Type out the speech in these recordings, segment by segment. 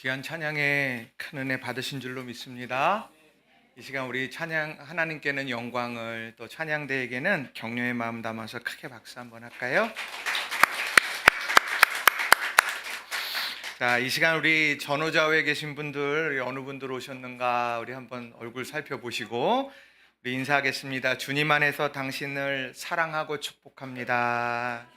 귀한 찬양에 큰 은혜 받으신 줄로 믿습니다. 이 시간 우리 찬양 하나님께는 영광을, 또 찬양대에게는 격려의 마음 담아서 크게 박수 한번 할까요? 자, 이 시간 우리 전후좌우에 계신 분들 어느 분들 오셨는가 우리 한번 얼굴 살펴보시고 우리 인사하겠습니다. 주님 안에서 당신을 사랑하고 축복합니다.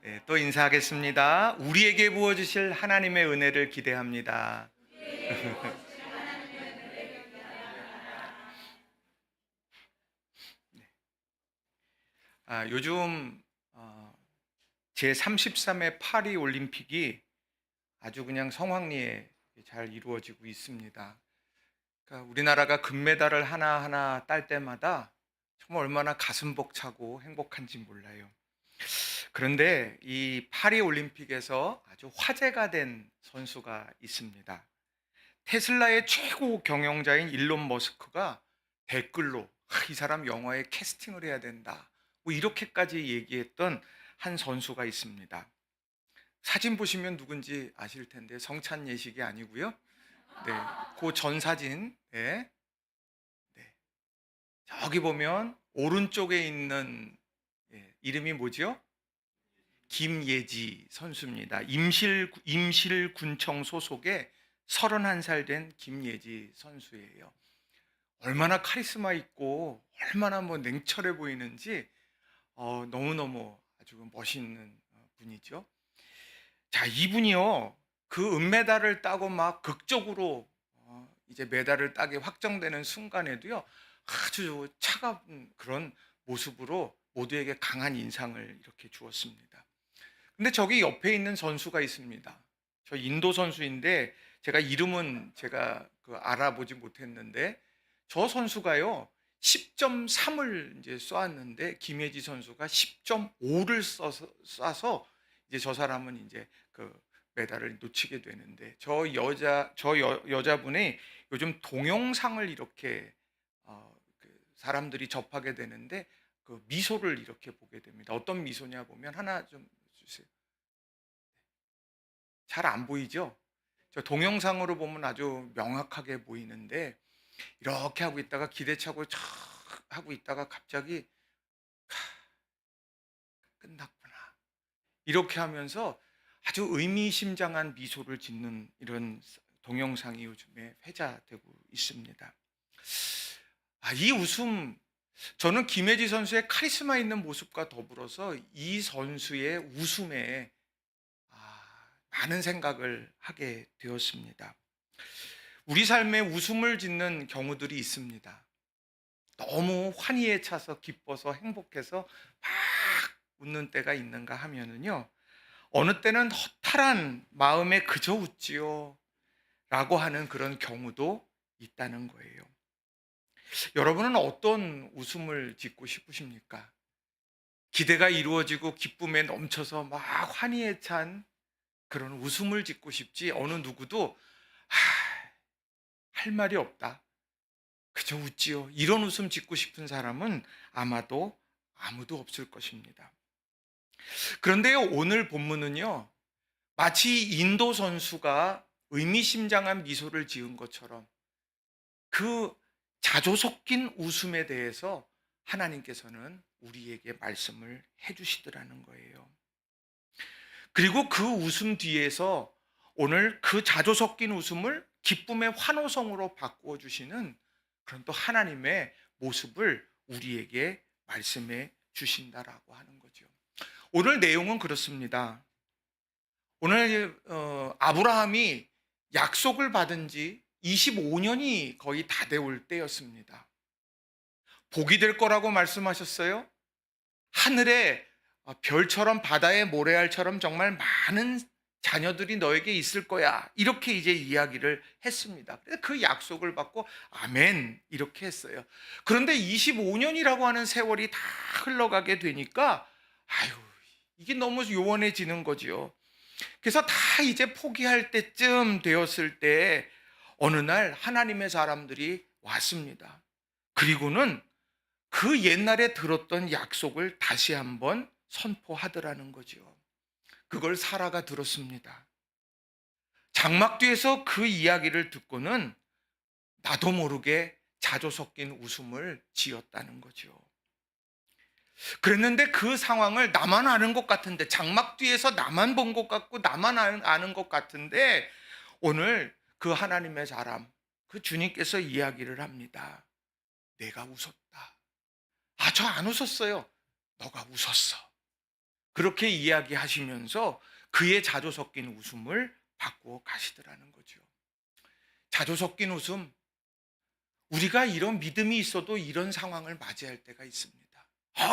네, 또 인사하겠습니다. 우리에게 부어주실 하나님의 은혜를 기대합니다. 요즘 제33회 파리 올림픽이 아주 그냥 성황리에 잘 이루어지고 있습니다. 그러니까 우리나라가 금메달을 하나하나 딸 때마다 정말 얼마나 가슴 벅차고 행복한지 몰라요. 그런데 이 파리 올림픽에서 아주 화제가 된 선수가 있습니다. 테슬라의 최고 경영자인 일론 머스크가 댓글로 이 사람 영화에 캐스팅을 해야 된다, 뭐 이렇게까지 얘기했던 한 선수가 있습니다. 사진 보시면 누군지 아실 텐데 성찬 예식이 아니고요. 네, 그 전 사진. 네. 네. 저기 보면 오른쪽에 있는 이름이 뭐죠? 김예지 선수입니다. 임실군청 소속의 31살 된 김예지 선수예요. 얼마나 카리스마 있고 얼마나 냉철해 보이는지 너무너무 아주 멋있는 분이죠. 자, 이분이요, 그 은메달을 따고 막 극적으로 이제 메달을 따게 확정되는 순간에도요, 아주 차가운 그런 모습으로 모두에게 강한 인상을 이렇게 주었습니다. 근데 저기 옆에 있는 선수가 있습니다. 저 인도 선수인데 제가 이름은 알아보지 못했는데, 저 선수가요 10.3을 이제 쏘았는데 김예지 선수가 10.5를 쏴서 이제 저 사람은 이제 그 메달을 놓치게 되는데, 여자분이 요즘 동영상을 이렇게 사람들이 접하게 되는데 그 미소를 이렇게 보게 됩니다. 어떤 미소냐 보면, 하나 좀 주세요. 잘 안 보이죠? 저 동영상으로 보면 아주 명확하게 보이는데, 이렇게 하고 있다가 기대차고 촥 하고 있다가 갑자기 끝났구나, 이렇게 하면서 아주 의미심장한 미소를 짓는 이런 동영상이 요즘에 회자되고 있습니다. 이 웃음, 저는 김혜지 선수의 카리스마 있는 모습과 더불어서 이 선수의 웃음에 많은 생각을 하게 되었습니다. 우리 삶에 웃음을 짓는 경우들이 있습니다. 너무 환희에 차서 기뻐서 행복해서 막 웃는 때가 있는가 하면은요, 어느 때는 허탈한 마음에 그저 웃지요 라고 하는 그런 경우도 있다는 거예요. 여러분은 어떤 웃음을 짓고 싶으십니까? 기대가 이루어지고 기쁨에 넘쳐서 막 환희에 찬 그런 웃음을 짓고 싶지, 어느 누구도 할 말이 없다, 그저 웃지요, 이런 웃음 짓고 싶은 사람은 아마도 아무도 없을 것입니다. 그런데요, 오늘 본문은요, 마치 인도 선수가 의미심장한 미소를 지은 것처럼 그 자조 섞인 웃음에 대해서 하나님께서는 우리에게 말씀을 해주시더라는 거예요. 그리고 그 웃음 뒤에서 오늘 그 자조 섞인 웃음을 기쁨의 환호성으로 바꾸어 주시는 그런 또 하나님의 모습을 우리에게 말씀해 주신다라고 하는 거죠. 오늘 내용은 그렇습니다. 오늘 아브라함이 약속을 받은 지 25년이 거의 다 되올 때였습니다. 복이 될 거라고 말씀하셨어요. 하늘에 별처럼 바다의 모래알처럼 정말 많은 자녀들이 너에게 있을 거야, 이렇게 이제 이야기를 했습니다. 그 약속을 받고 아멘 이렇게 했어요. 그런데 25년이라고 하는 세월이 다 흘러가게 되니까 이게 너무 요원해지는 거지요. 그래서 다 이제 포기할 때쯤 되었을 때 어느 날 하나님의 사람들이 왔습니다. 그리고는 그 옛날에 들었던 약속을 다시 한번 선포하더라는 거죠. 그걸 사라가 들었습니다. 장막 뒤에서 그 이야기를 듣고는 나도 모르게 자조 섞인 웃음을 지었다는 거죠. 그랬는데 그 상황을 나만 아는 것 같은데, 장막 뒤에서 나만 본 것 같고 나만 아는 것 같은데, 오늘 그 하나님의 사람, 그 주님께서 이야기를 합니다. 내가 웃었다. 아, 저 안 웃었어요. 너가 웃었어. 그렇게 이야기하시면서 그의 자조 섞인 웃음을 바꾸어 가시더라는 거죠. 자조 섞인 웃음, 우리가 이런 믿음이 있어도 이런 상황을 맞이할 때가 있습니다.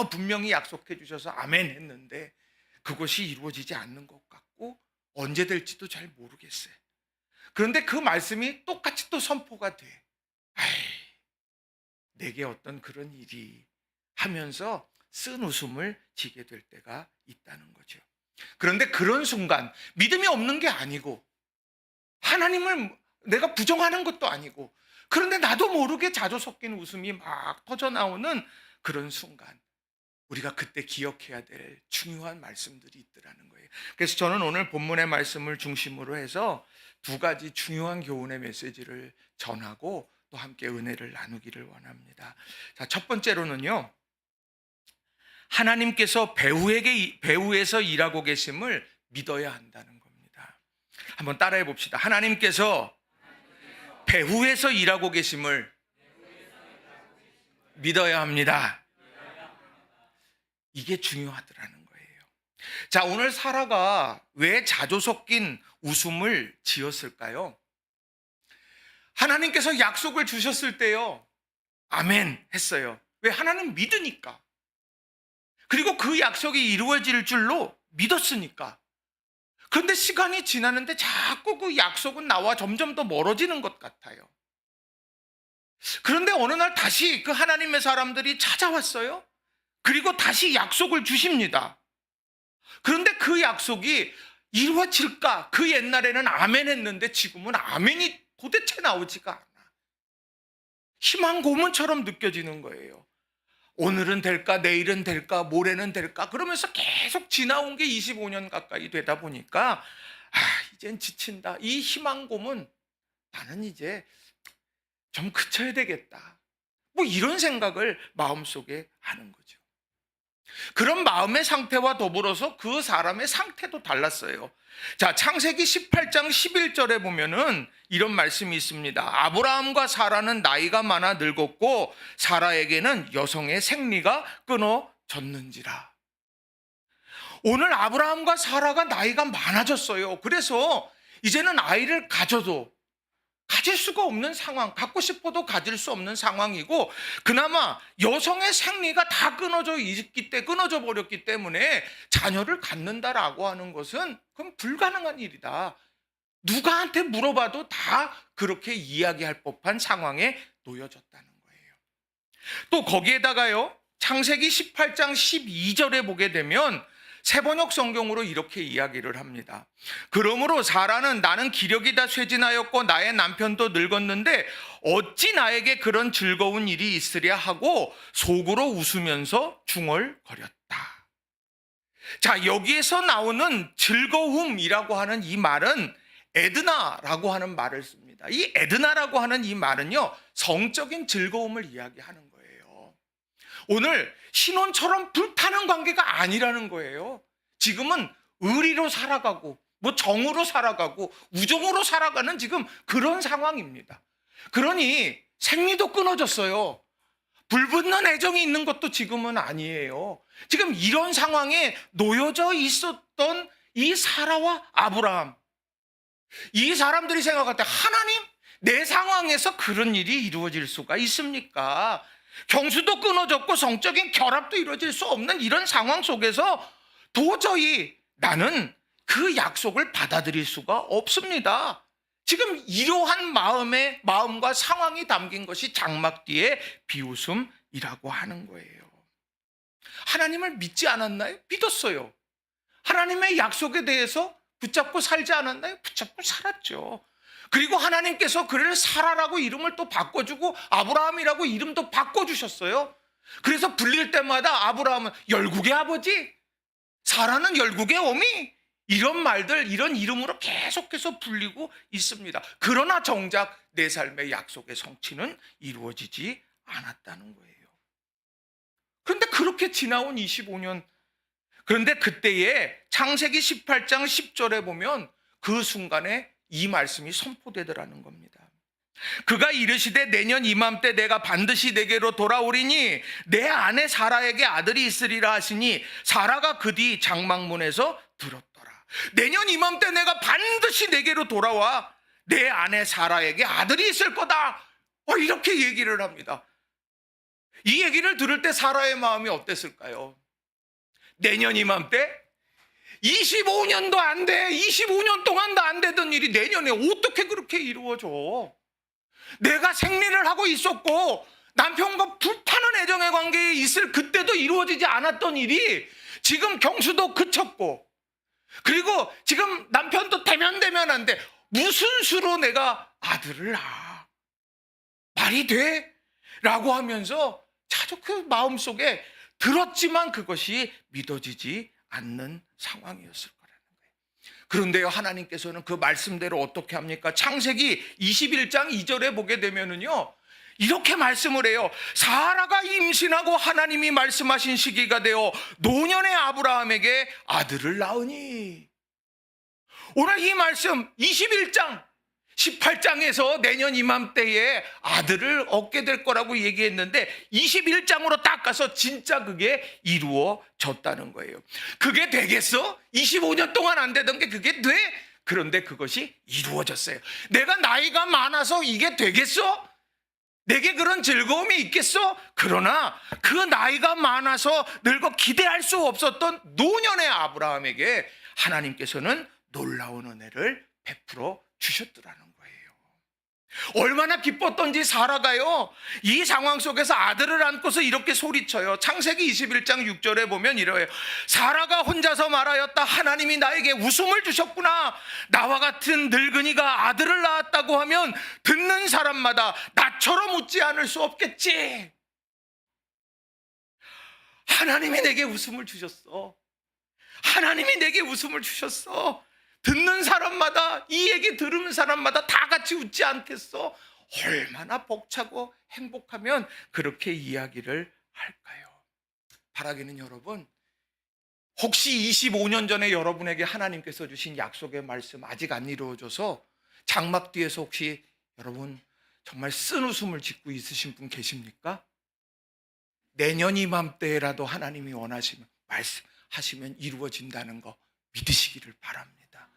분명히 약속해 주셔서 아멘 했는데 그것이 이루어지지 않는 것 같고 언제 될지도 잘 모르겠어요. 그런데 그 말씀이 똑같이 또 선포가 돼. 내게 어떤 그런 일이 하면서 쓴 웃음을 지게 될 때가 있다는 거죠. 그런데 그런 순간 믿음이 없는 게 아니고 하나님을 내가 부정하는 것도 아니고, 그런데 나도 모르게 자조 섞인 웃음이 막 터져 나오는 그런 순간, 우리가 그때 기억해야 될 중요한 말씀들이 있더라는 거예요. 그래서 저는 오늘 본문의 말씀을 중심으로 해서 두 가지 중요한 교훈의 메시지를 전하고 또 함께 은혜를 나누기를 원합니다. 자, 첫 번째로는요, 하나님께서 배후에서 일하고 계심을 믿어야 한다는 겁니다. 한번 따라해 봅시다. 하나님께서 배후에서 일하고 계심을 믿어야 합니다. 이게 중요하더라는 거예요. 자, 오늘 사라가 왜 자조 섞인 웃음을 지었을까요? 하나님께서 약속을 주셨을 때요, 아멘 했어요. 왜? 하나님 믿으니까. 그리고 그 약속이 이루어질 줄로 믿었으니까. 그런데 시간이 지나는데 자꾸 그 약속은 나와 점점 더 멀어지는 것 같아요. 그런데 어느 날 다시 그 하나님의 사람들이 찾아왔어요. 그리고 다시 약속을 주십니다. 그런데 그 약속이 이루어질까? 그 옛날에는 아멘 했는데 지금은 아멘이 도대체 나오지가 않아. 희망 고문처럼 느껴지는 거예요. 오늘은 될까, 내일은 될까, 모레는 될까, 그러면서 계속 지나온 게 25년 가까이 되다 보니까 이젠 지친다. 이 희망 고문, 나는 이제 좀 그쳐야 되겠다. 뭐 이런 생각을 마음속에 하는 거죠. 그런 마음의 상태와 더불어서 그 사람의 상태도 달랐어요. 자, 창세기 18장 11절에 보면은 이런 말씀이 있습니다. 아브라함과 사라는 나이가 많아 늙었고 사라에게는 여성의 생리가 끊어졌는지라. 오늘 아브라함과 사라가 나이가 많아졌어요. 그래서 이제는 아이를 가질 수가 없는 상황, 갖고 싶어도 가질 수 없는 상황이고, 그나마 여성의 생리가 다 끊어져 버렸기 때문에 자녀를 갖는다라고 하는 것은 그건 불가능한 일이다. 누구한테 물어봐도 다 그렇게 이야기할 법한 상황에 놓여졌다는 거예요. 또 거기에다가요, 창세기 18장 12절에 보게 되면 새번역 성경으로 이렇게 이야기를 합니다. 그러므로 사라는 나는 기력이 다 쇠진하였고 나의 남편도 늙었는데 어찌 나에게 그런 즐거운 일이 있으랴 하고 속으로 웃으면서 중얼거렸다. 자, 여기에서 나오는 즐거움이라고 하는 이 말은 에드나라고 하는 말을 씁니다. 이 에드나라고 하는 이 말은요, 성적인 즐거움을 이야기하는 거예요. 오늘 신혼처럼 불타는 관계가 아니라는 거예요. 지금은 의리로 살아가고 뭐 정으로 살아가고 우정으로 살아가는 지금 그런 상황입니다. 그러니 생리도 끊어졌어요. 불붙는 애정이 있는 것도 지금은 아니에요. 지금 이런 상황에 놓여져 있었던 이 사라와 아브라함, 이 사람들이 생각할 때 하나님, 내 상황에서 그런 일이 이루어질 수가 있습니까? 경수도 끊어졌고 성적인 결합도 이루어질 수 없는 이런 상황 속에서 도저히 나는 그 약속을 받아들일 수가 없습니다. 지금 이러한 마음과 상황이 담긴 것이 장막 뒤의 비웃음이라고 하는 거예요. 하나님을 믿지 않았나요? 믿었어요. 하나님의 약속에 대해서 붙잡고 살지 않았나요? 붙잡고 살았죠. 그리고 하나님께서 그를 사라라고 이름을 또 바꿔주고 아브라함이라고 이름도 바꿔주셨어요. 그래서 불릴 때마다 아브라함은 열국의 아버지, 사라는 열국의 어미, 이런 말들, 이런 이름으로 계속해서 불리고 있습니다. 그러나 정작 내 삶의 약속의 성취는 이루어지지 않았다는 거예요. 그런데 그렇게 지나온 25년, 그런데 그때에 창세기 18장 10절에 보면 그 순간에 이 말씀이 선포되더라는 겁니다. 그가 이르시되 내년 이맘때 내가 반드시 내게로 돌아오리니 내 아내 사라에게 아들이 있으리라 하시니 사라가 그 뒤 장막문에서 들었더라. 내년 이맘때 내가 반드시 내게로 돌아와 내 아내 사라에게 아들이 있을 거다. 이렇게 얘기를 합니다. 이 얘기를 들을 때 사라의 마음이 어땠을까요? 내년 이맘때 25년도 안 돼. 25년 동안도 안 되던 일이 내년에 어떻게 그렇게 이루어져? 내가 생리를 하고 있었고 남편과 불타는 애정의 관계에 있을 그때도 이루어지지 않았던 일이 지금 경수도 그쳤고, 그리고 지금 남편도 대면대면한데 무슨 수로 내가 아들을 낳아? 말이 돼? 라고 하면서 자주 그 마음속에 들었지만 그것이 믿어지지 않는 상황이었을 거라는 거예요. 그런데요, 하나님께서는 그 말씀대로 어떻게 합니까? 창세기 21장 2절에 보게 되면은요, 이렇게 말씀을 해요. 사라가 임신하고 하나님이 말씀하신 시기가 되어 노년의 아브라함에게 아들을 낳으니. 오늘 이 말씀 21장 18장에서 내년 이맘때에 아들을 얻게 될 거라고 얘기했는데 21장으로 딱 가서 진짜 그게 이루어졌다는 거예요. 그게 되겠어? 25년 동안 안 되던 게 그게 돼? 그런데 그것이 이루어졌어요. 내가 나이가 많아서 이게 되겠어? 내게 그런 즐거움이 있겠어? 그러나 그 나이가 많아서 늙어 기대할 수 없었던 노년의 아브라함에게 하나님께서는 놀라운 은혜를 베풀어 주셨더라는 거예요. 얼마나 기뻤던지 사라가요, 이 상황 속에서 아들을 안고서 이렇게 소리쳐요. 창세기 21장 6절에 보면 이래요. 사라가 혼자서 말하였다. 하나님이 나에게 웃음을 주셨구나. 나와 같은 늙은이가 아들을 낳았다고 하면 듣는 사람마다 나처럼 웃지 않을 수 없겠지. 하나님이 내게 웃음을 주셨어. 하나님이 내게 웃음을 주셨어. 듣는 사람마다, 이 얘기 들으는 사람마다 다 같이 웃지 않겠어? 얼마나 벅차고 행복하면 그렇게 이야기를 할까요? 바라기는 여러분, 혹시 25년 전에 여러분에게 하나님께서 주신 약속의 말씀 아직 안 이루어져서 장막 뒤에서 혹시 여러분 정말 쓴 웃음을 짓고 있으신 분 계십니까? 내년 이맘때라도 하나님이 원하시면 말씀하시면 이루어진다는 거 믿으시기를 바랍니다.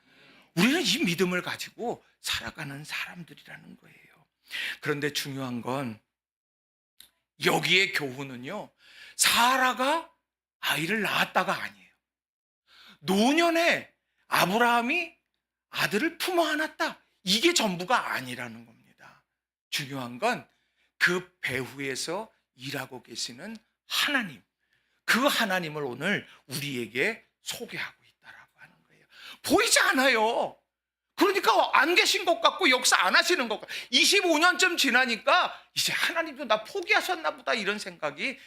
우리는 이 믿음을 가지고 살아가는 사람들이라는 거예요. 그런데 중요한 건 여기에 교훈은요, 사라가 아이를 낳았다가 아니에요. 노년에 아브라함이 아들을 품어 안았다, 이게 전부가 아니라는 겁니다. 중요한 건 그 배후에서 일하고 계시는 하나님, 그 하나님을 오늘 우리에게 소개하고 있다라고 하는 거예요. 보이지 않아요. 그러니까 안 계신 것 같고 역사 안 하시는 것 같고 25년쯤 지나니까 이제 하나님도 나 포기하셨나 보다 이런 생각이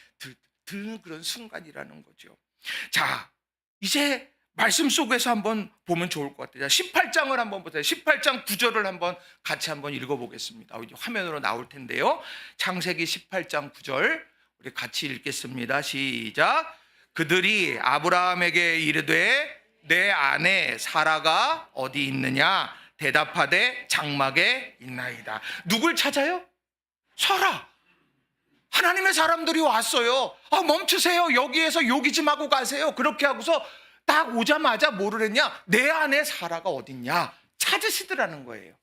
드는 그런 순간이라는 거죠. 자, 이제 말씀 속에서 한번 보면 좋을 것 같아요. 18장을 한번 보세요. 18장 9절을 한번 같이 한번 읽어보겠습니다. 화면으로 나올 텐데요. 창세기 18장 9절 우리 같이 읽겠습니다. 시작. 그들이 아브라함에게 이르되 내 아내 사라가 어디 있느냐 대답하되 장막에 있나이다. 누굴 찾아요? 사라. 하나님의 사람들이 왔어요. 멈추세요. 여기에서 요기 좀 하고 가세요. 그렇게 하고서 딱 오자마자 뭐를 했냐? 내 아내 사라가 어딨냐? 찾으시더라는 거예요.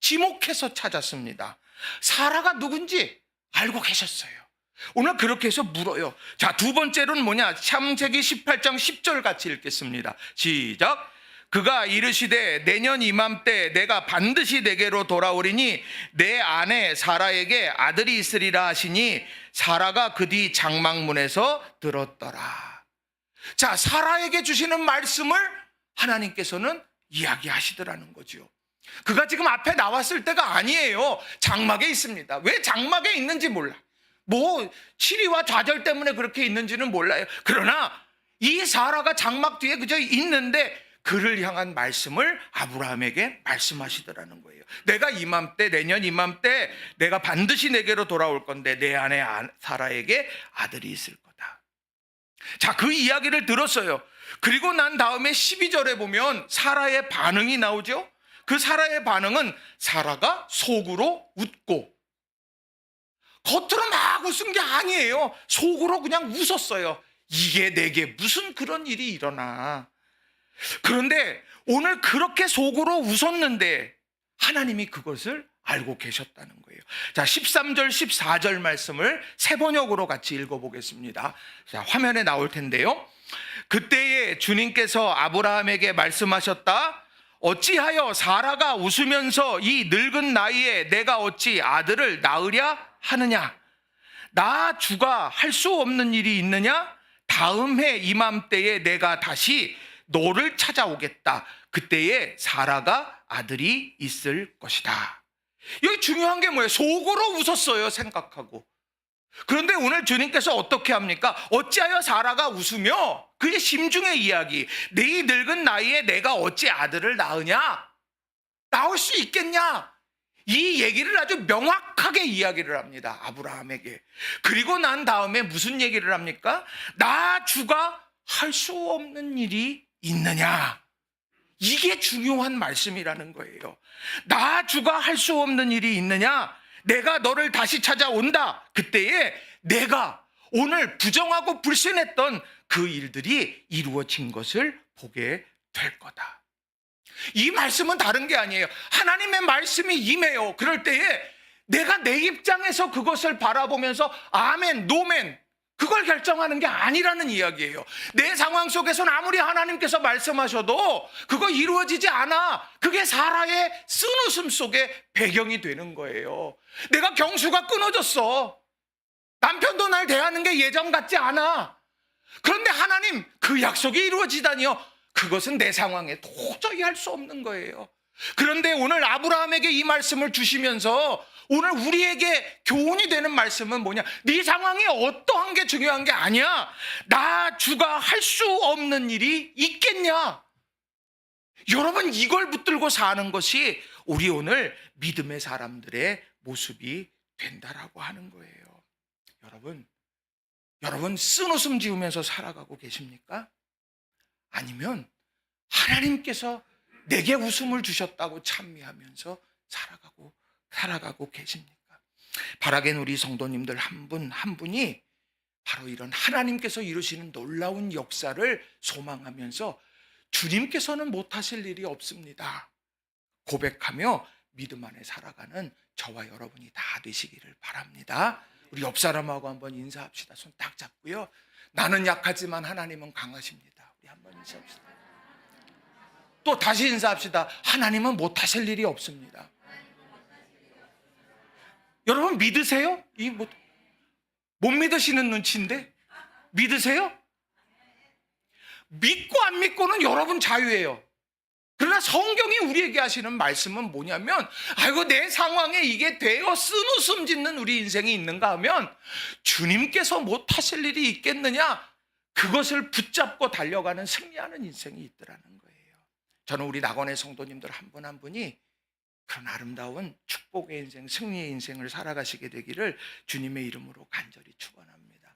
지목해서 찾았습니다. 사라가 누군지 알고 계셨어요. 오늘 그렇게 해서 물어요. 자, 두 번째로는 뭐냐? 창세기 18장 10절 같이 읽겠습니다. 시작. 그가 이르시되 내년 이맘때 내가 반드시 내게로 돌아오리니 내 아내 사라에게 아들이 있으리라 하시니 사라가 그 뒤 장막문에서 들었더라. 자, 사라에게 주시는 말씀을 하나님께서는 이야기하시더라는 거죠. 그가 지금 앞에 나왔을 때가 아니에요. 장막에 있습니다. 왜 장막에 있는지 몰라. 뭐 치리와 좌절 때문에 그렇게 있는지는 몰라요. 그러나 이 사라가 장막 뒤에 그저 있는데 그를 향한 말씀을 아브라함에게 말씀하시더라는 거예요. 내가 이맘때, 내년 이맘때 내가 반드시 내게로 돌아올 건데 내 아내 사라에게 아들이 있을 거다. 자, 그 이야기를 들었어요. 그리고 난 다음에 12절에 보면 사라의 반응이 나오죠. 그 사라의 반응은 사라가 속으로 웃고, 겉으로 막 웃은 게 아니에요. 속으로 그냥 웃었어요. 이게 내게 무슨 그런 일이 일어나. 그런데 오늘 그렇게 속으로 웃었는데 하나님이 그것을 알고 계셨다는 거예요. 자, 13절, 14절 말씀을 세 번역으로 같이 읽어보겠습니다. 자, 화면에 나올 텐데요. 그때에 주님께서 아브라함에게 말씀하셨다. 어찌하여 사라가 웃으면서 이 늙은 나이에 내가 어찌 아들을 낳으랴 하느냐? 나 주가 할 수 없는 일이 있느냐? 다음 해 이맘때에 내가 다시 너를 찾아오겠다. 그때에 사라가 아들이 있을 것이다. 여기 중요한 게 뭐예요? 속으로 웃었어요, 생각하고. 그런데 오늘 주님께서 어떻게 합니까? 어찌하여 사라가 웃으며, 그의 심중의 이야기, 네 늙은 나이에 내가 어찌 아들을 낳으냐? 낳을 수 있겠냐? 이 얘기를 아주 명확하게 이야기를 합니다, 아브라함에게. 그리고 난 다음에 무슨 얘기를 합니까? 나 주가 할 수 없는 일이 있느냐? 이게 중요한 말씀이라는 거예요. 나 주가 할 수 없는 일이 있느냐? 내가 너를 다시 찾아온다. 그때에 내가 오늘 부정하고 불신했던 그 일들이 이루어진 것을 보게 될 거다. 이 말씀은 다른 게 아니에요. 하나님의 말씀이 임해요. 그럴 때에 내가 내 입장에서 그것을 바라보면서 아멘, 노멘, 그걸 결정하는 게 아니라는 이야기예요. 내 상황 속에서는 아무리 하나님께서 말씀하셔도 그거 이루어지지 않아. 그게 사라의 쓴웃음 속에 배경이 되는 거예요. 내가 경수가 끊어졌어. 남편도 날 대하는 게 예전 같지 않아. 그런데 하나님, 그 약속이 이루어지다니요. 그것은 내 상황에 도저히 할 수 없는 거예요. 그런데 오늘 아브라함에게 이 말씀을 주시면서 오늘 우리에게 교훈이 되는 말씀은 뭐냐? 네 상황이 어떠한 게 중요한 게 아니야. 나 주가 할 수 없는 일이 있겠냐? 여러분, 이걸 붙들고 사는 것이 우리 오늘 믿음의 사람들의 모습이 된다라고 하는 거예요. 여러분 쓴웃음 지으면서 살아가고 계십니까? 아니면 하나님께서 내게 웃음을 주셨다고 찬미하면서 살아가고 계십니까? 바라겐 우리 성도님들 한 분 한 분이 바로 이런 하나님께서 이루시는 놀라운 역사를 소망하면서 주님께서는 못하실 일이 없습니다 고백하며 믿음 안에 살아가는 저와 여러분이 다 되시기를 바랍니다. 우리 옆 사람하고 한번 인사합시다. 손 딱 잡고요. 나는 약하지만 하나님은 강하십니다. 우리 한번 인사합시다. 또 다시 인사합시다. 하나님은 못하실 일이 없습니다. 여러분 믿으세요? 못 믿으시는 눈치인데 믿으세요? 믿고 안 믿고는 여러분 자유예요. 그러나 성경이 우리에게 하시는 말씀은 뭐냐면, 아이고 내 상황에 이게 되어 쓴웃음 짓는 우리 인생이 있는가 하면 주님께서 못하실 일이 있겠느냐, 그것을 붙잡고 달려가는 승리하는 인생이 있더라는 거예요. 저는 우리 낙원의 성도님들 한 분 한 분이 그런 아름다운 축복의 인생, 승리의 인생을 살아가시게 되기를 주님의 이름으로 간절히 축원합니다.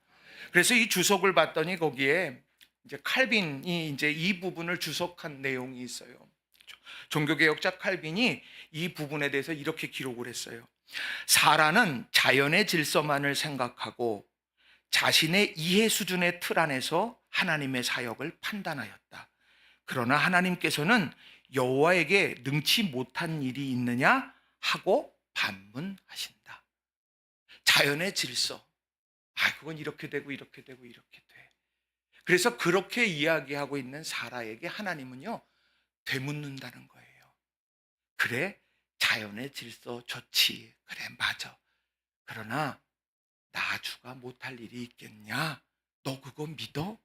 그래서 이 주석을 봤더니 거기에 이제 칼빈이 이제 이 부분을 주석한 내용이 있어요. 종교개혁자 칼빈이 이 부분에 대해서 이렇게 기록을 했어요. 사라는 자연의 질서만을 생각하고 자신의 이해 수준의 틀 안에서 하나님의 사역을 판단하였다. 그러나 하나님께서는 여호와에게 능치 못한 일이 있느냐 하고 반문하신다. 자연의 질서, 그건 이렇게 되고 이렇게 되고 이렇게 돼. 그래서 그렇게 이야기하고 있는 사라에게 하나님은요 되묻는다는 거예요. 그래, 자연의 질서 좋지, 그래 맞아. 그러나 나주가 못할 일이 있겠냐? 너 그거 믿어?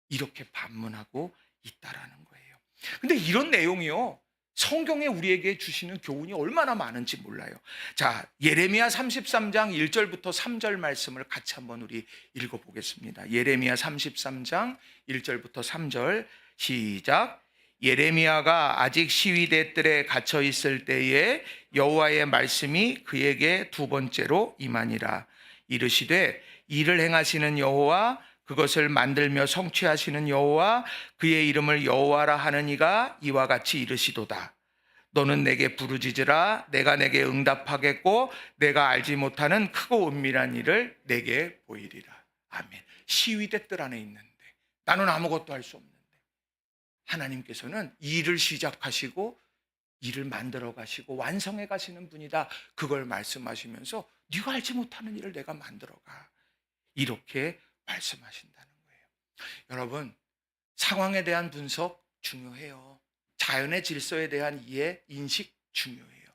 이렇게 반문하고 있다라는 거예요. 근데 이런 내용이요 성경에 우리에게 주시는 교훈이 얼마나 많은지 몰라요. 자, 예레미야 33장 1절부터 3절 말씀을 같이 한번 우리 읽어보겠습니다. 예레미야 33장 1절부터 3절 시작. 예레미야가 아직 시위대 뜰에 갇혀 있을 때에 여호와의 말씀이 그에게 두 번째로 임하니라. 이르시되 이를 행하시는 여호와, 그것을 만들며 성취하시는 여호와, 그의 이름을 여호와라 하는 이가 이와 같이 이르시도다. 너는 내게 부르짖으라. 내가 내게 응답하겠고 내가 알지 못하는 크고 은밀한 일을 내게 보이리라. 아멘. 시위대 뜰 안에 있는데 나는 아무것도 할 수 없는데 하나님께서는 일을 시작하시고 일을 만들어 가시고 완성해 가시는 분이다. 그걸 말씀하시면서 네가 알지 못하는 일을 내가 만들어 가. 이렇게 말씀하신다는 거예요. 여러분, 상황에 대한 분석 중요해요. 자연의 질서에 대한 이해, 인식 중요해요.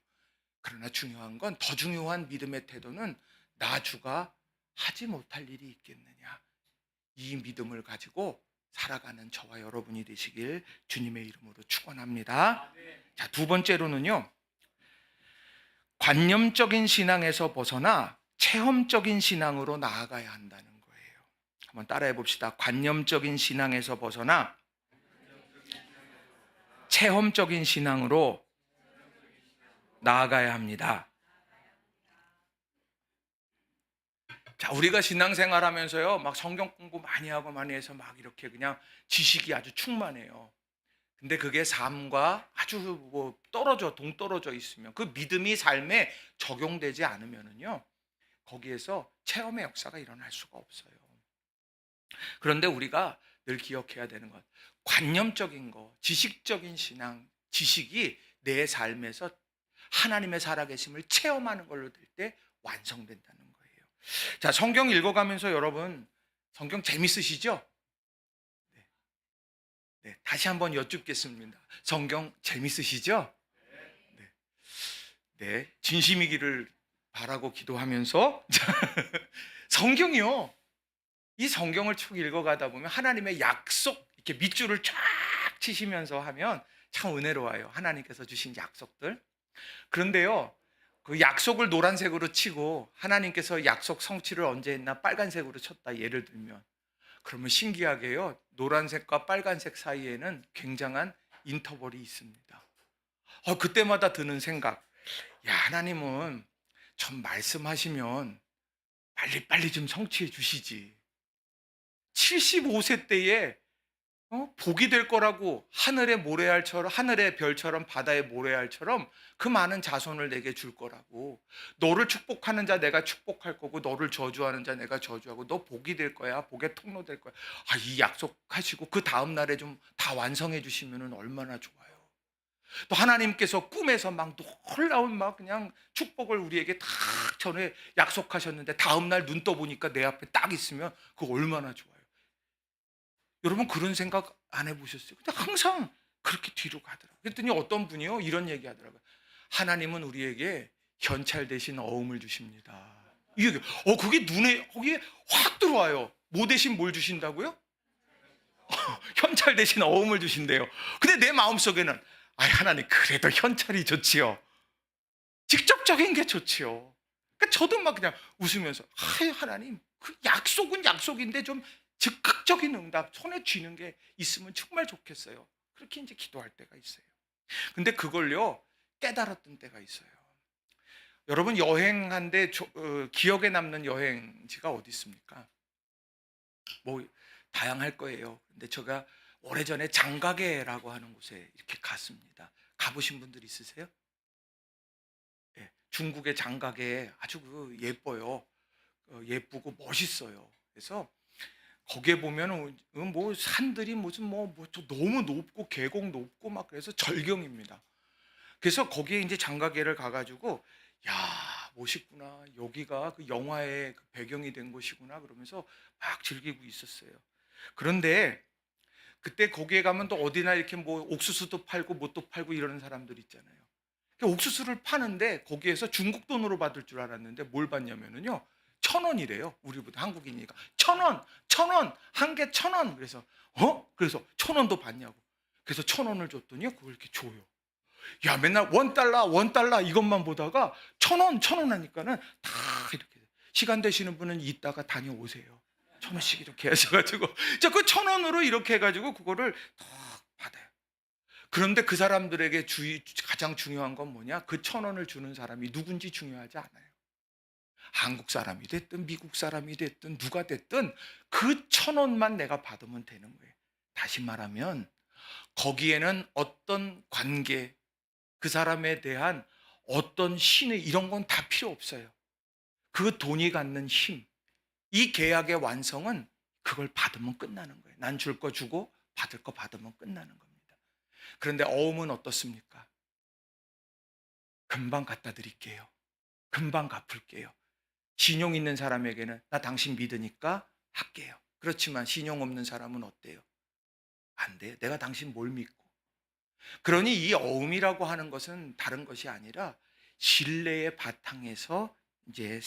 그러나 중요한 건, 더 중요한 믿음의 태도는 나 주가 하지 못할 일이 있겠느냐. 이 믿음을 가지고 살아가는 저와 여러분이 되시길 주님의 이름으로 축원합니다. 자, 두 번째로는요, 관념적인 신앙에서 벗어나 체험적인 신앙으로 나아가야 한다는 거예요. 한번 따라해 봅시다. 관념적인 신앙에서 벗어나 체험적인 신앙으로 나아가야 합니다. 자, 우리가 신앙생활 하면서요, 막 성경 공부 많이 하고 많이 해서 막 이렇게 그냥 지식이 아주 충만해요. 근데 그게 삶과 아주 동떨어져 있으면, 그 믿음이 삶에 적용되지 않으면은요, 거기에서 체험의 역사가 일어날 수가 없어요. 그런데 우리가 늘 기억해야 되는 것, 관념적인 거, 지식적인 신앙, 지식이 내 삶에서 하나님의 살아계심을 체험하는 걸로 될 때 완성된다는 거예요. 자, 성경 읽어가면서 여러분, 성경 재밌으시죠? 네, 다시 한번 여쭙겠습니다. 성경 재밌으시죠? 네, 네, 진심이기를 바라고 기도하면서 성경이요, 이 성경을 쭉 읽어가다 보면 하나님의 약속, 이렇게 밑줄을 쫙 치시면서 하면 참 은혜로워요. 하나님께서 주신 약속들. 그런데요, 그 약속을 노란색으로 치고 하나님께서 약속 성취를 언제 했나 빨간색으로 쳤다, 예를 들면, 그러면 신기하게요, 노란색과 빨간색 사이에는 굉장한 인터벌이 있습니다. 그때마다 드는 생각, 야, 하나님은 좀 말씀하시면 빨리빨리 좀 성취해 주시지. 75세 때에 복이 될 거라고 하늘의 별처럼 바다의 모래알처럼 그 많은 자손을 내게 줄 거라고, 너를 축복하는 자 내가 축복할 거고 너를 저주하는 자 내가 저주하고, 너 복이 될 거야, 복의 통로 될 거야. 이 약속하시고 그 다음 날에 좀 다 완성해 주시면 얼마나 좋아요. 또 하나님께서 꿈에서 막 놀라운 막 그냥 축복을 우리에게 다 전에 약속하셨는데 다음 날 눈 떠보니까 내 앞에 딱 있으면 그거 얼마나 좋아요. 여러분, 그런 생각 안 해보셨어요? 근데 항상 그렇게 뒤로 가더라고요. 그랬더니 어떤 분이요, 이런 얘기 하더라고요. 하나님은 우리에게 현찰 대신 어음을 주십니다. 이게 그게 눈에 거기에 확 들어와요. 뭐 대신 뭘 주신다고요? 현찰 대신 어음을 주신대요. 근데 내 마음속에는, 하나님, 그래도 현찰이 좋지요. 직접적인 게 좋지요. 그러니까 저도 막 그냥 웃으면서, 하나님, 그 약속은 약속인데 좀 즉각적인 응답, 손에 쥐는 게 있으면 정말 좋겠어요. 그렇게 이제 기도할 때가 있어요. 근데 그걸요, 깨달았던 때가 있어요. 여러분, 여행한데 기억에 남는 여행지가 어디 있습니까? 뭐 다양할 거예요. 근데 제가 오래전에 장가게라고 하는 곳에 이렇게 갔습니다. 가보신 분들 있으세요? 예, 중국의 장가게 아주 예뻐요. 예쁘고 멋있어요. 그래서 거기에 보면 뭐 산들이 무슨 너무 높고 계곡 높고 막, 그래서 절경입니다. 그래서 거기에 이제 장가게를 가가지고, 야, 멋있구나, 여기가 그 영화의 그 배경이 된 곳이구나 그러면서 막 즐기고 있었어요. 그런데 그때 거기에 가면 또 어디나 이렇게 뭐 옥수수도 팔고 뭣도 팔고 이러는 사람들 있잖아요. 옥수수를 파는데 거기에서 중국 돈으로 받을 줄 알았는데 뭘 받냐면요, 1,000원이래요. 우리보다 한국이니까 1,000원, 한 개 1,000원. 그래서 1,000원도 받냐고. 그래서 1,000원을 줬더니 그걸 이렇게 줘요. 야, 맨날 원 달러 이것만 보다가 1,000원 하니까는 다 이렇게. 시간 되시는 분은 이따가 다녀오세요. 1,000원씩 이렇게 하셔가지고 자, 그 1,000원으로 이렇게 해가지고 그거를 다 받아요. 그런데 그 사람들에게 가장 중요한 건 뭐냐? 그 1,000원을 주는 사람이 누군지 중요하지 않아요. 한국 사람이 됐든 미국 사람이 됐든 누가 됐든 그 1,000원만 내가 받으면 되는 거예요. 다시 말하면 거기에는 어떤 관계, 그 사람에 대한 어떤 신의 이런 건 다 필요 없어요. 그 돈이 갖는 힘, 이 계약의 완성은 그걸 받으면 끝나는 거예요. 난 줄 거 주고 받을 거 받으면 끝나는 겁니다. 그런데 어음은 어떻습니까? 금방 갖다 드릴게요. 금방 갚을게요. 신용 있는 사람에게는 나 당신 믿으니까 할게요. 그렇지만 신용 없는 사람은 어때요? 안 돼요. 내가 당신 뭘 믿고. 그러니 이 어음이라고 하는 것은 다른 것이 아니라 신뢰의 바탕에서 이제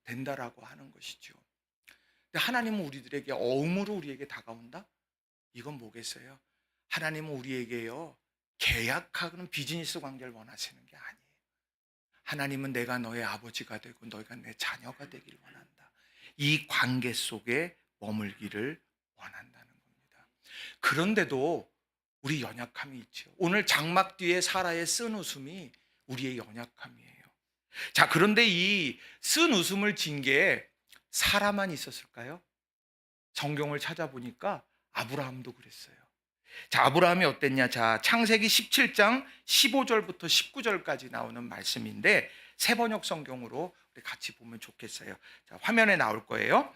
된다라고 하는 것이죠. 근데 하나님은 우리들에게 어음으로 우리에게 다가온다? 이건 뭐겠어요? 하나님은 우리에게요, 계약하는 비즈니스 관계를 원하시는 게 아니에요. 하나님은 내가 너의 아버지가 되고 너희가 내 자녀가 되기를 원한다. 이 관계 속에 머물기를 원한다는 겁니다. 그런데도 우리 연약함이 있죠. 오늘 장막 뒤에 사라의 쓴 웃음이 우리의 연약함이에요. 자, 그런데 이 쓴 웃음을 진 게 사라만 있었을까요? 성경을 찾아보니까 아브라함도 그랬어요. 자, 아브라함이 어땠냐? 자, 창세기 17장 15절부터 19절까지 나오는 말씀인데 새 번역 성경으로 우리 같이 보면 좋겠어요. 자, 화면에 나올 거예요.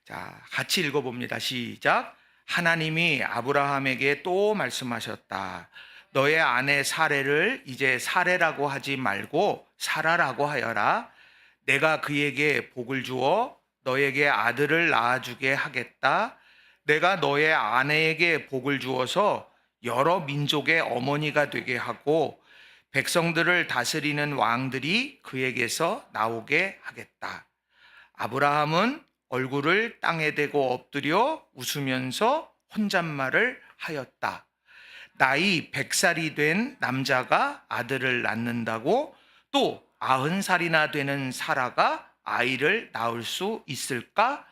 자, 같이 읽어봅니다. 시작. 하나님이 아브라함에게 또 말씀하셨다. 너의 아내 사레를 이제 사레라고 하지 말고 사라라고 하여라. 내가 그에게 복을 주어 너에게 아들을 낳아주게 하겠다. 내가 너의 아내에게 복을 주어서 여러 민족의 어머니가 되게 하고 백성들을 다스리는 왕들이 그에게서 나오게 하겠다. 아브라함은 얼굴을 땅에 대고 엎드려 웃으면서 혼잣말을 하였다. 나이 100살이 된 남자가 아들을 낳는다고 또 90살이나 되는 사라가 아이를 낳을 수 있을까?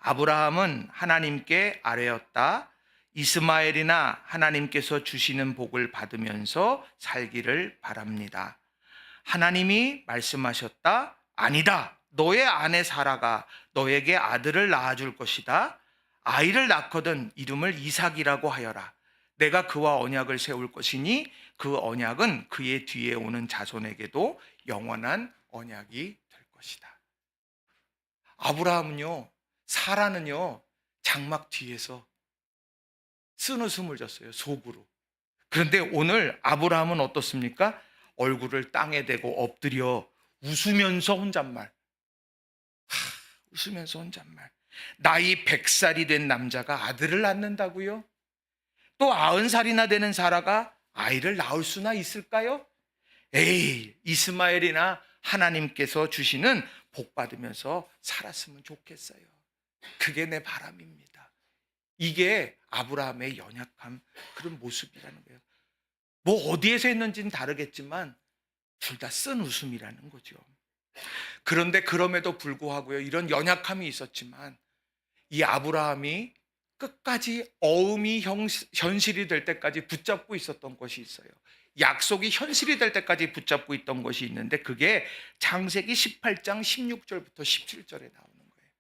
아브라함은 하나님께 아뢰었다. 이스마엘이나 하나님께서 주시는 복을 받으면서 살기를 바랍니다. 하나님이 말씀하셨다. 아니다. 너의 아내 사라가 너에게 아들을 낳아줄 것이다. 아이를 낳거든 이름을 이삭이라고 하여라. 내가 그와 언약을 세울 것이니 그 언약은 그의 뒤에 오는 자손에게도 영원한 언약이 될 것이다. 아브라함은요, 사라는요, 장막 뒤에서 쓴웃음을 졌어요, 속으로. 그런데 오늘 아브라함은 어떻습니까? 얼굴을 땅에 대고 엎드려 웃으면서 혼잣말. 웃으면서 혼잣말. 나이 100살이 된 남자가 아들을 낳는다고요? 또 90살이나 되는 사라가 아이를 낳을 수나 있을까요? 에이, 이스마엘이나 하나님께서 주시는 복 받으면서 살았으면 좋겠어요. 그게 내 바람입니다. 이게 아브라함의 연약함, 그런 모습이라는 거예요. 뭐 어디에서 했는지는 다르겠지만 둘 다 쓴 웃음이라는 거죠. 그런데 그럼에도 불구하고요, 이런 연약함이 있었지만 이 아브라함이 끝까지 어음이 현실이 될 때까지 붙잡고 있었던 것이 있어요. 약속이 현실이 될 때까지 붙잡고 있던 것이 있는데 그게 창세기 18장 16절부터 17절에 나오는 거예요.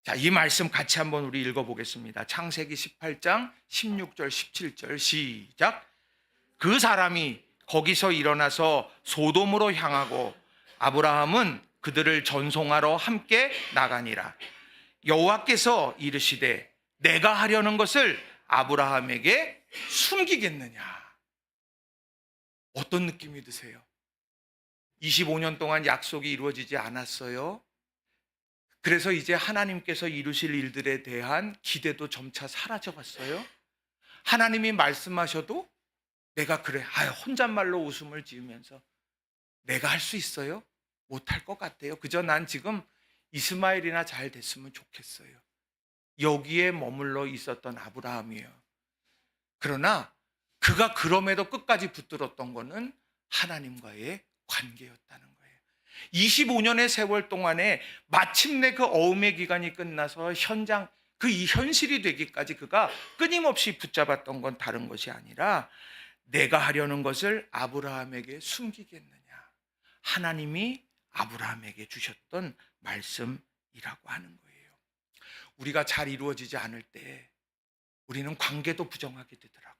자, 이 말씀 같이 한번 우리 읽어보겠습니다. 창세기 18장 16절 17절 시작. 그 사람이 거기서 일어나서 소돔으로 향하고 아브라함은 그들을 전송하러 함께 나가니라. 여호와께서 이르시되 내가 하려는 것을 아브라함에게 숨기겠느냐. 어떤 느낌이 드세요? 25년 동안 약속이 이루어지지 않았어요. 그래서 이제 하나님께서 이루실 일들에 대한 기대도 점차 사라져갔어요. 하나님이 말씀하셔도 내가 그래, 혼잣말로 웃음을 지으면서 내가 할 수 있어요? 못할 것 같아요. 그저 난 지금 이스마엘이나 잘 됐으면 좋겠어요. 여기에 머물러 있었던 아브라함이에요. 그러나 그가 그럼에도 끝까지 붙들었던 것은 하나님과의 관계였다는 거예요. 25년의 세월 동안에 마침내 그 어음의 기간이 끝나서 이 현실이 되기까지 그가 끊임없이 붙잡았던 건 다른 것이 아니라 내가 하려는 것을 아브라함에게 숨기겠느냐. 하나님이 아브라함에게 주셨던 말씀이라고 하는 거예요. 우리가 잘 이루어지지 않을 때 우리는 관계도 부정하게 되더라고요.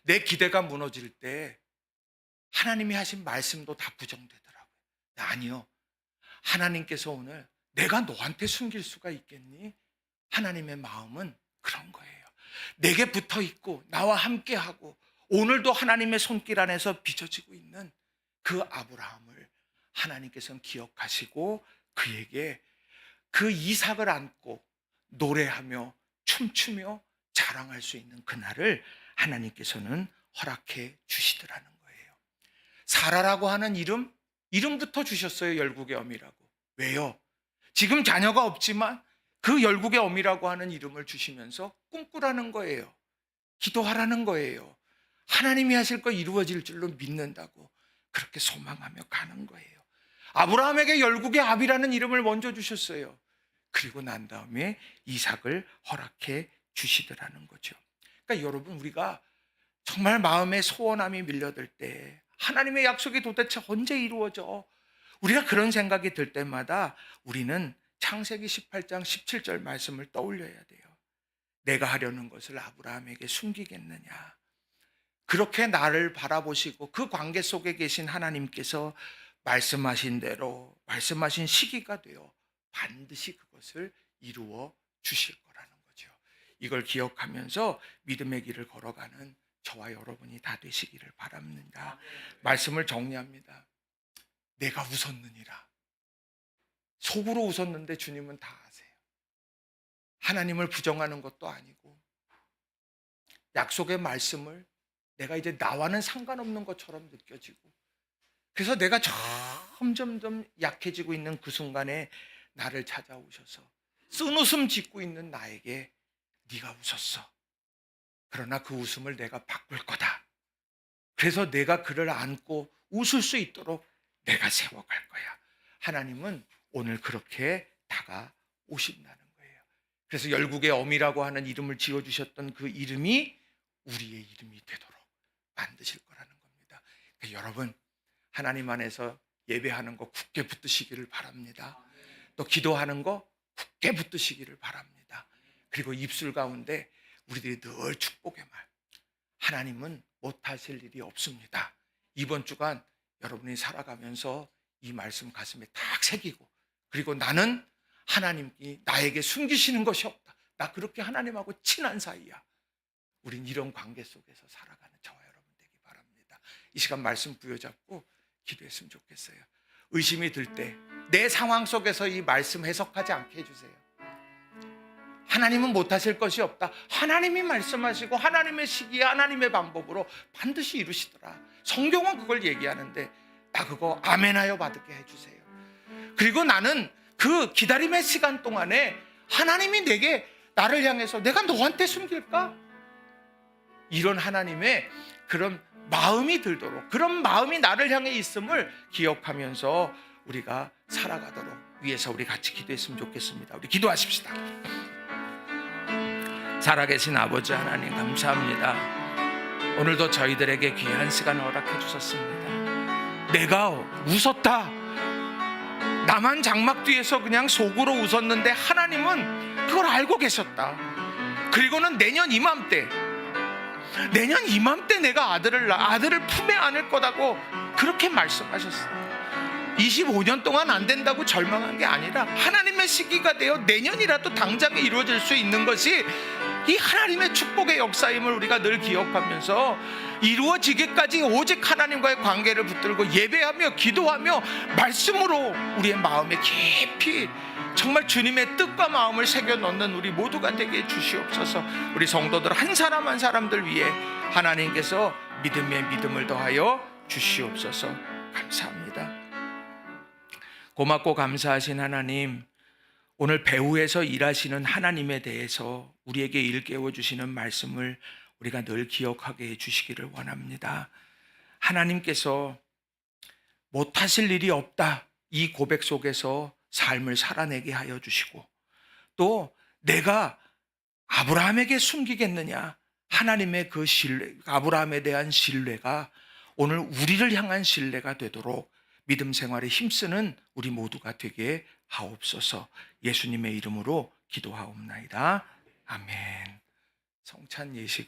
내 기대가 무너질 때 하나님이 하신 말씀도 다 부정되더라고요. 아니요. 하나님께서 오늘 내가 너한테 숨길 수가 있겠니? 하나님의 마음은 그런 거예요. 내게 붙어 있고 나와 함께하고 오늘도 하나님의 손길 안에서 빚어지고 있는 그 아브라함을 하나님께서는 기억하시고 그에게 그 이삭을 안고 노래하며 춤추며 자랑할 수 있는 그날을 하나님께서는 허락해 주시더라는 거예요. 사라라고 하는 이름부터 주셨어요. 열국의 어미라고. 왜요? 지금 자녀가 없지만 그 열국의 어미라고 하는 이름을 주시면서 꿈꾸라는 거예요. 기도하라는 거예요. 하나님이 하실 거 이루어질 줄로 믿는다고 그렇게 소망하며 가는 거예요. 아브라함에게 열국의 아비라는 이름을 먼저 주셨어요. 그리고 난 다음에 이삭을 허락해 주시더라는 거죠. 그러니까 여러분, 우리가 정말 마음에 소원함이 밀려들 때 하나님의 약속이 도대체 언제 이루어져? 우리가 그런 생각이 들 때마다 우리는 창세기 18장 17절 말씀을 떠올려야 돼요. 내가 하려는 것을 아브라함에게 숨기겠느냐. 그렇게 나를 바라보시고 그 관계 속에 계신 하나님께서 말씀하신 대로 말씀하신 시기가 되어 반드시 그것을 이루어 주실 거라는 거죠. 이걸 기억하면서 믿음의 길을 걸어가는 저와 여러분이 다 되시기를 바랍니다. 말씀을 정리합니다. 내가 웃었느니라. 속으로 웃었는데 주님은 다 아세요. 하나님을 부정하는 것도 아니고 약속의 말씀을 내가 이제 나와는 상관없는 것처럼 느껴지고 그래서 내가 점점 약해지고 있는 그 순간에 나를 찾아오셔서 쓴웃음 짓고 있는 나에게 네가 웃었어. 그러나 그 웃음을 내가 바꿀 거다. 그래서 내가 그를 안고 웃을 수 있도록 내가 세워갈 거야. 하나님은 오늘 그렇게 다가오신다는 거예요. 그래서 열국의 어미라고 하는 이름을 지어주셨던 그 이름이 우리의 이름이 되도록 만드실 거라는 겁니다. 그러니까 여러분, 하나님 안에서 예배하는 거 굳게 붙드시기를 바랍니다. 또 기도하는 거 굳게 붙드시기를 바랍니다. 그리고 입술 가운데 우리들이 늘 축복의 말, 하나님은 못하실 일이 없습니다. 이번 주간 여러분이 살아가면서 이 말씀 가슴에 딱 새기고, 그리고 나는 하나님이 나에게 숨기시는 것이 없다. 나 그렇게 하나님하고 친한 사이야. 우린 이런 관계 속에서 살아가는 저와 여러분 되기 바랍니다. 이 시간 말씀 부여잡고 기도했으면 좋겠어요. 의심이 들 때 내 상황 속에서 이 말씀 해석하지 않게 해주세요. 하나님은 못하실 것이 없다. 하나님이 말씀하시고 하나님의 시기에 하나님의 방법으로 반드시 이루시더라. 성경은 그걸 얘기하는데 나 그거 아멘하여 받게 해주세요. 그리고 나는 그 기다림의 시간 동안에 하나님이 나를 향해서 내가 너한테 숨길까? 이런 하나님의 그런 마음이 들도록, 그런 마음이 나를 향해 있음을 기억하면서 우리가 살아가도록 위해서 우리 같이 기도했으면 좋겠습니다. 우리 기도하십시다. 살아계신 아버지 하나님, 감사합니다. 오늘도 저희들에게 귀한 시간을 허락해 주셨습니다. 내가 웃었다. 나만 장막 뒤에서 그냥 속으로 웃었는데 하나님은 그걸 알고 계셨다. 그리고는 내년 이맘때 내가 아들을 품에 안을 거다고 그렇게 말씀하셨습니다. 25년 동안 안 된다고 절망한 게 아니라 하나님의 시기가 되어 내년이라도 당장에 이루어질 수 있는 것이 이 하나님의 축복의 역사임을 우리가 늘 기억하면서 이루어지기까지 오직 하나님과의 관계를 붙들고 예배하며 기도하며 말씀으로 우리의 마음에 깊이 정말 주님의 뜻과 마음을 새겨 넣는 우리 모두가 되게 해주시옵소서. 우리 성도들 한 사람 한 사람들 위해 하나님께서 믿음에 믿음을 더하여 주시옵소서. 감사합니다. 고맙고 감사하신 하나님, 오늘 배후에서 일하시는 하나님에 대해서 우리에게 일깨워 주시는 말씀을 우리가 늘 기억하게 해주시기를 원합니다. 하나님께서 못하실 일이 없다, 이 고백 속에서 삶을 살아내게 하여 주시고, 또 내가 아브라함에게 숨기겠느냐, 하나님의 그 신뢰, 아브라함에 대한 신뢰가 오늘 우리를 향한 신뢰가 되도록 믿음 생활에 힘쓰는 우리 모두가 되게 하옵소서. 예수님의 이름으로 기도하옵나이다. 아멘. 성찬 예식을